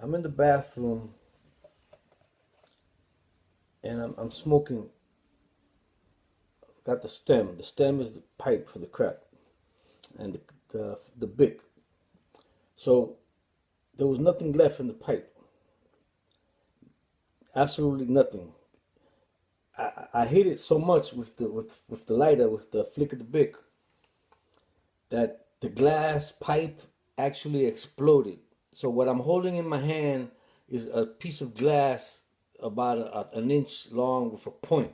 I'm in the bathroom and I'm smoking. Got the stem. The stem is the pipe for the crack, and the bic. So there was nothing left in the pipe. Absolutely nothing. I hit it so much with the lighter, with the flick of the bic, that the glass pipe actually exploded. So what I'm holding in my hand is a piece of glass about an inch long with a point.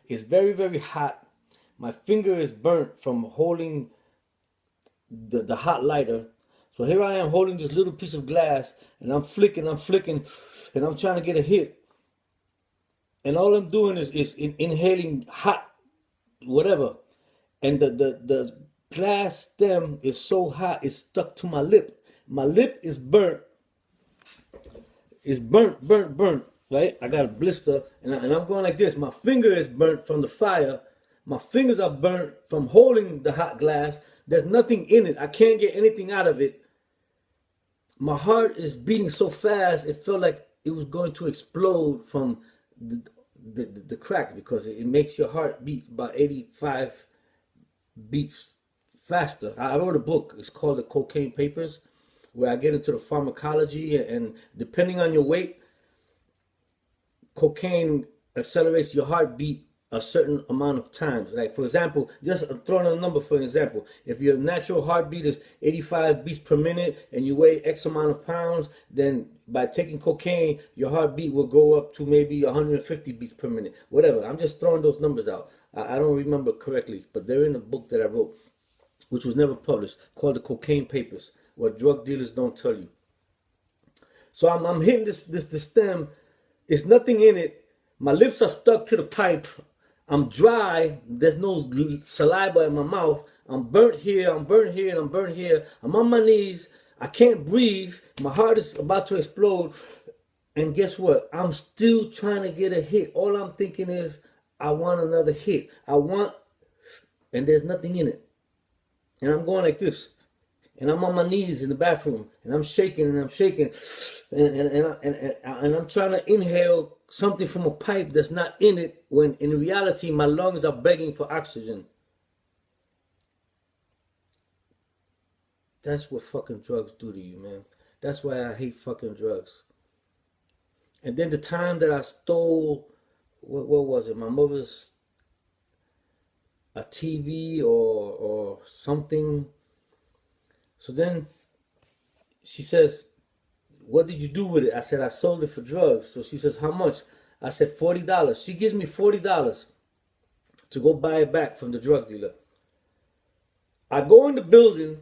It's very, very hot. My finger is burnt from holding the hot lighter. So here I am holding this little piece of glass, and I'm flicking, and I'm trying to get a hit. And all I'm doing is inhaling hot whatever. And the glass stem is so hot, it's stuck to my lip. My lip is burnt. It's burnt, right? I got a blister, and I'm going like this. My finger is burnt from the fire. My fingers are burnt from holding the hot glass. There's nothing in it. I can't get anything out of it. My heart is beating so fast, it felt like it was going to explode from the crack, because it makes your heart beat about 85 beats faster. I wrote a book. It's called The Cocaine Papers, where I get into the pharmacology, and depending on your weight, cocaine accelerates your heartbeat a certain amount of times. Like, for example, just throwing a number for an example, if your natural heartbeat is 85 beats per minute and you weigh X amount of pounds, then by taking cocaine, your heartbeat will go up to maybe 150 beats per minute. Whatever. I'm just throwing those numbers out. I don't remember correctly, but they're in a book that I wrote, which was never published, called The Cocaine Papers, what drug dealers don't tell you. So I'm hitting this stem. There's nothing in it. My lips are stuck to the pipe. I'm dry. There's no saliva in my mouth. I'm burnt here. I'm burnt here. And I'm burnt here. I'm on my knees. I can't breathe. My heart is about to explode. And guess what? I'm still trying to get a hit. All I'm thinking is, I want another hit. And there's nothing in it. And I'm going like this. And I'm on my knees in the bathroom, and I'm shaking, and I'm shaking, and I'm trying to inhale something from a pipe that's not in it, when in reality my lungs are begging for oxygen. That's what fucking drugs do to you, man. That's why I hate fucking drugs. And then the time that I stole, what was it? My mother's a TV or something. So then she says, what did you do with it? I said, I sold it for drugs. So she says, how much? I said, $40. She gives me $40 to go buy it back from the drug dealer. I go in the building,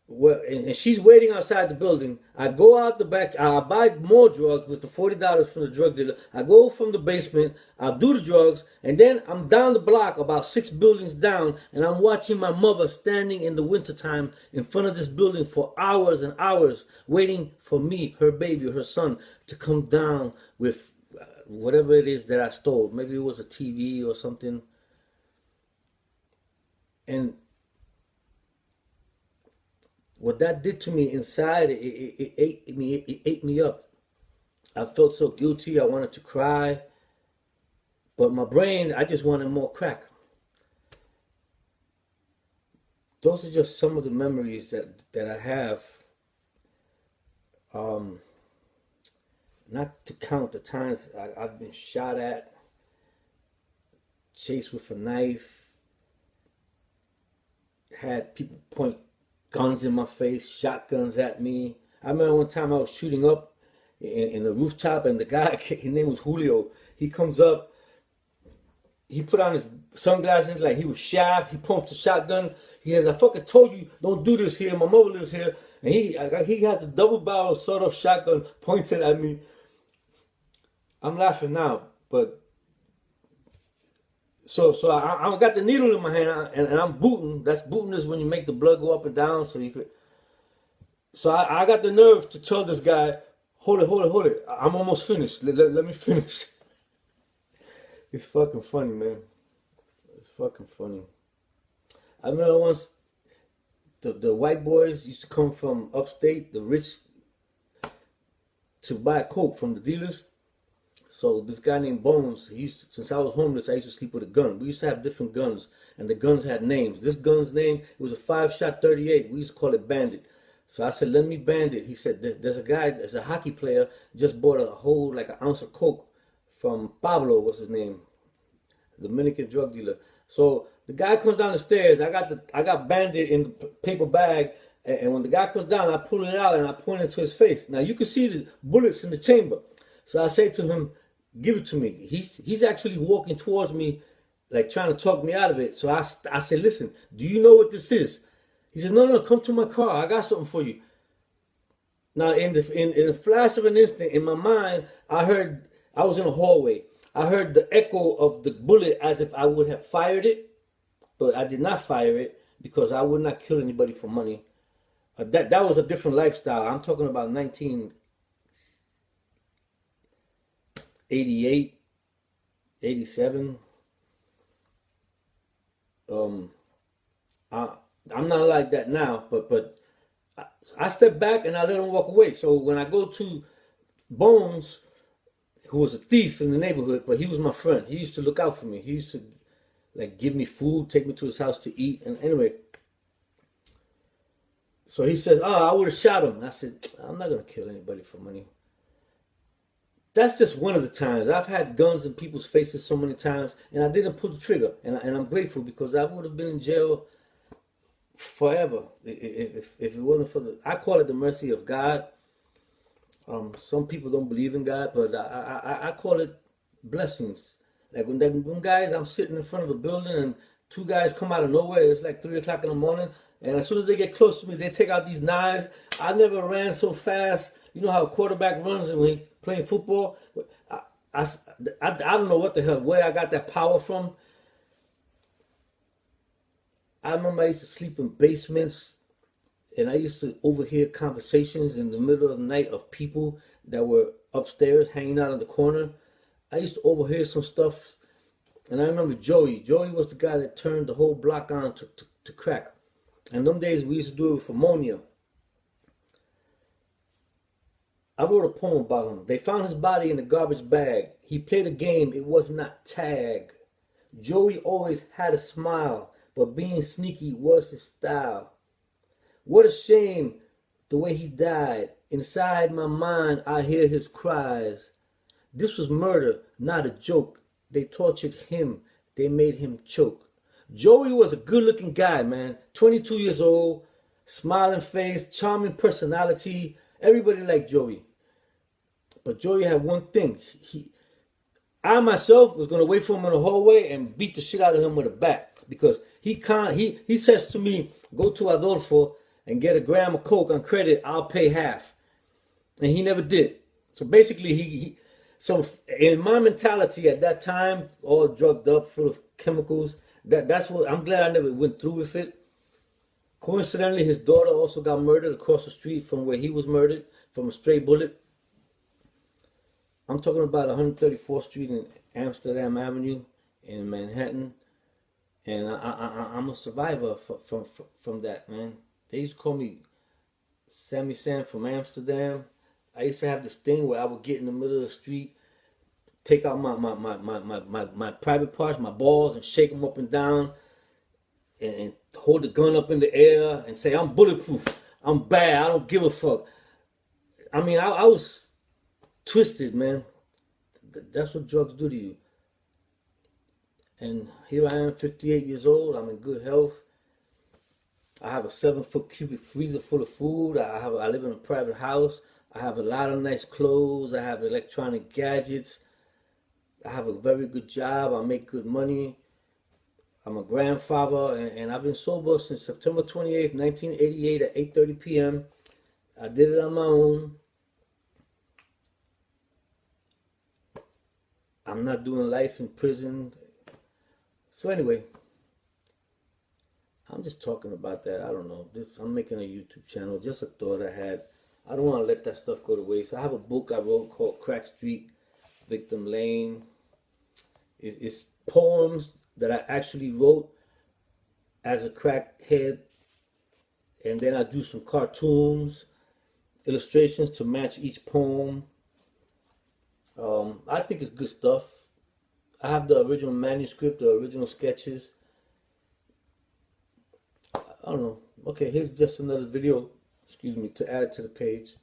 and she's waiting outside the building. I go out the back. I buy more drugs with the $40 from the drug dealer. I go from the basement. I do the drugs. And then I'm down the block, about 6 buildings down. And I'm watching my mother standing in the wintertime in front of this building for hours and hours, waiting for me, her baby, her son, to come down with whatever it is that I stole. Maybe it was a TV or something. And what that did to me inside, it ate me up. I felt so guilty. I wanted to cry. But my brain, I just wanted more crack. Those are just some of the memories that I have. Not to count the times I've been shot at, chased with a knife, had people point guns in my face, shotguns at me. I remember one time I was shooting up in the rooftop, and the guy, his name was Julio. He comes up, he put on his sunglasses like he was Shaft. He pumped a shotgun. He has, I fucking told you, don't do this here. My mother lives here. And he has a double barrel sort of shotgun pointed at me. I'm laughing now, but so I got the needle in my hand, and I'm booting. That's booting is when you make the blood go up and down, so you could. So I got the nerve to tell this guy, hold it. I'm almost finished. Let me finish. It's fucking funny, man. It's fucking funny. I remember once the white boys used to come from upstate, the rich to buy coke from the dealers. So this guy named Bones, since I was homeless, I used to sleep with a gun. We used to have different guns, and the guns had names. This gun's name, it was a 5-shot 38. We used to call it Bandit. So I said, let me Bandit. He said, there's a guy, there's a hockey player, just bought a whole, like an ounce of coke from Pablo, what's his name? Dominican drug dealer. So the guy comes down the stairs. I got Bandit in the paper bag, and when the guy comes down, I pull it out and I point it to his face. Now you can see the bullets in the chamber. So I say to him, give it to me. He's actually walking towards me, like trying to talk me out of it. So I say, listen, do you know what this is? He says, no, come to my car. I got something for you. Now, in a flash of an instant, in my mind, I was in a hallway. I heard the echo of the bullet as if I would have fired it, but I did not fire it because I would not kill anybody for money. That was a different lifestyle. I'm talking about 1988, 87. I'm not like that now, but I step back and I let him walk away. So when I go to Bones, who was a thief in the neighborhood, but he was my friend. He used to look out for me. He used to like give me food, take me to his house to eat. And anyway, so he said, oh, I would have shot him. And I said, I'm not going to kill anybody for money. That's just one of the times. I've had guns in people's faces so many times, and I didn't pull the trigger. And I'm grateful because I would have been in jail forever if it wasn't for I call it the mercy of God. Some people don't believe in God, but I call it blessings. Like when guys, I'm sitting in front of a building and 2 guys come out of nowhere. It's like 3 o'clock in the morning, and as soon as they get close to me, they take out these knives. I never ran so fast. You know how a quarterback runs when he's playing football? I don't know what the hell, where I got that power from. I remember I used to sleep in basements, and I used to overhear conversations in the middle of the night of people that were upstairs hanging out in the corner. I used to overhear some stuff, and I remember Joey. Joey was the guy that turned the whole block on to crack. And them days we used to do it with ammonia. I wrote a poem about him. They found his body in a garbage bag. He played a game, it was not tag. Joey always had a smile, but being sneaky was his style. What a shame the way he died. Inside my mind, I hear his cries. This was murder, not a joke. They tortured him. They made him choke. Joey was a good-looking guy, man. 22 years old, smiling face, charming personality. Everybody liked Joey. But Joey had one thing. I myself was going to wait for him in the hallway and beat the shit out of him with a bat. Because he says to me, go to Adolfo and get a gram of coke on credit, I'll pay half. And he never did. So basically, so in my mentality at that time, all drugged up, full of chemicals, that's what, I'm glad I never went through with it. Coincidentally, his daughter also got murdered across the street from where he was murdered, from a stray bullet. I'm talking about 134th Street in Amsterdam Avenue in Manhattan. And I'm a survivor from that, man. They used to call me Sammy Sam from Amsterdam. I used to have this thing where I would get in the middle of the street, take out my private parts, my balls, and shake them up and down, and hold the gun up in the air and say, I'm bulletproof, I'm bad, I don't give a fuck. I mean, I was twisted, man. That's what drugs do to you. And here I am, 58 years old, I'm in good health. I have a 7-foot cubic freezer full of food. I live in a private house. I have a lot of nice clothes. I have electronic gadgets. I have a very good job. I make good money. I'm a grandfather, and I've been sober since September 28th, 1988 at 8:30 p.m. I did it on my own. I'm not doing life in prison. So anyway, I'm just talking about that. I don't know. I'm making a YouTube channel. Just a thought I had. I don't want to let that stuff go to waste. I have a book I wrote called Crack Street, Victim Lane. It's poems that I actually wrote as a crackhead, and then I do some cartoons, illustrations to match each poem. I think it's good stuff. I have the original manuscript, the original sketches. I don't know. Okay, here's just another video, excuse me, to add to the page.